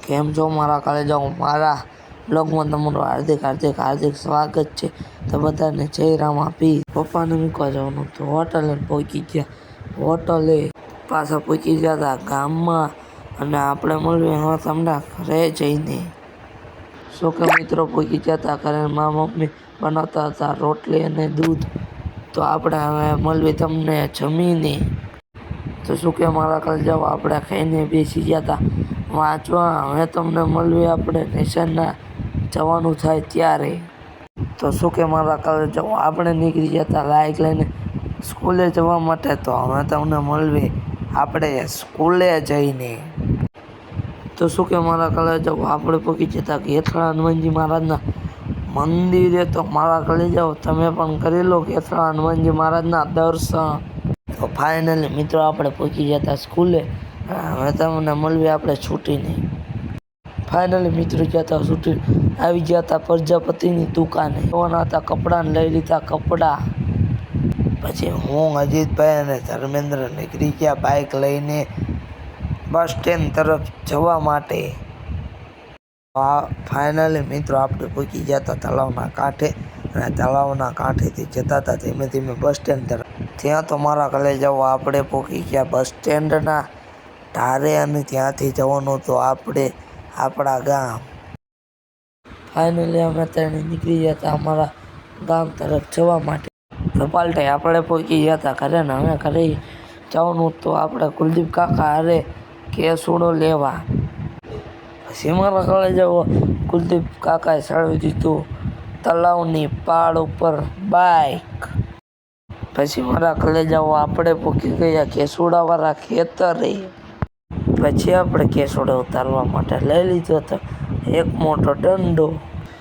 કેમ છો મારા કલેજાઓ? મારા બ્લોગમાં તમારું હાર્દિક સ્વાગત છે. તો બધાને જય રામાપીર. પપ્પાને મૂકવા જવાનું તો હોટલે પહોંચી ગયા. હોટલે પાછા પહોંચી ગયા હતા ગામમાં, અને આપણે મળીએ હવે તમને ઘરે જઈને. શું કે મિત્રો પહોંચી ગયા હતા ઘરે. મારા મમ્મી બનાવતા હતા રોટલી અને દૂધ. તો આપણે હવે મળીએ તમને જમીને. તો શું કે મારા કલેજાઓ, આપણે ખાઈને બેસી ગયા હતા વાંચવા. હવે તમને મળીએ આપણે નિશાળના જવાનું થાય ત્યારે. તો શું કે મારા કલેજાઓ, આપણે નીકળી ગયા હતા બાઇક લઈને સ્કૂલે જવા માટે. તો હવે તમને મળીએ આપણે સ્કૂલે જઈને. તો શું કે મારા કલેજાઓ, આપણે પહોંચી જતા ગેથળા હનુમાનજી મહારાજના મંદિરે. તો મારા કલેજાઓ, તમે પણ કરી લો ગેથળા હનુમાનજી મહારાજના દર્શન. તો ફાઇનલી મિત્રો આપણે પહોંચી ગયા હતા સ્કૂલે. હવે તમને મળીએ આપણે છૂટીને. ફાઇનલી મિત્રો ગયા હતા છૂટી, આવી ગયા હતા પ્રજાપતિની દુકાને. જોવાના હતા કપડાને લઈ લીધા કપડાં. પછી હું, અજીતભાઈ અને ધર્મેન્દ્ર નીકળી ગયા બાઇક લઈને બસ સ્ટેન્ડ તરફ જવા માટે. ફાઇનલી મિત્રો આપણે પહોંચી ગયા હતા તળાવના કાંઠે, અને તળાવના કાંઠેથી જતા હતા ધીમે ધીમે બસ સ્ટેન્ડ તરફ. ત્યાં તો મારા કલેજાઓ આપણે પહોંચી ગયા બસ સ્ટેન્ડના ધારે, અને ત્યાંથી જવાનું તો આપણે આપણા ગામ. ફાઇનલી અમે ત્રણે નીકળી ગયા હતા અમારા ગામ તરફ જવા માટે. પાલટે આપણે પહોંચી ગયા હતા ઘરે, ને હવે ઘરે જવાનું તો આપણે કુલદીપ કાકા હારે કેસુડો લેવા. પછી મારા કલેજાઓ કુલદીપ કાકાએ ચડાવી દીધું તળાવની પાળ ઉપર બાઇક. પછી મારા કલેજાઓ આપણે પહોંચી ગયા કેસુડાવાળા ખેતરે. પછી આપણે કેસુડા ઉતારવા માટે લઈ લીધો હતો એક મોટો દંડો.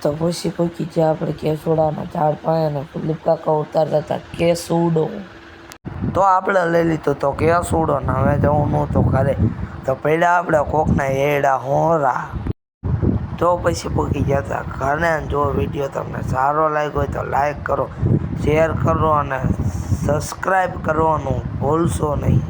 તો પછી પહોંચી ગયા આપણે કેસુડાના ઝાડ પાસે, અને કુલદીપ કાકા ઉતારતા હતા કેસુડો. તો આપણે લઈ લીધો તો કેસુડો, ને હવે જવાનું તો ઘરે. તો પહેલાં આપણે કોકના એડા હોરા. તો પછી પહોંચી ગયા હતા ઘરે. જો વિડીયો તમને સારો લાગ્યો હોય તો લાઈક કરો, શેર કરો, અને સબસ્ક્રાઈબ કરવાનું ભૂલશો નહીં.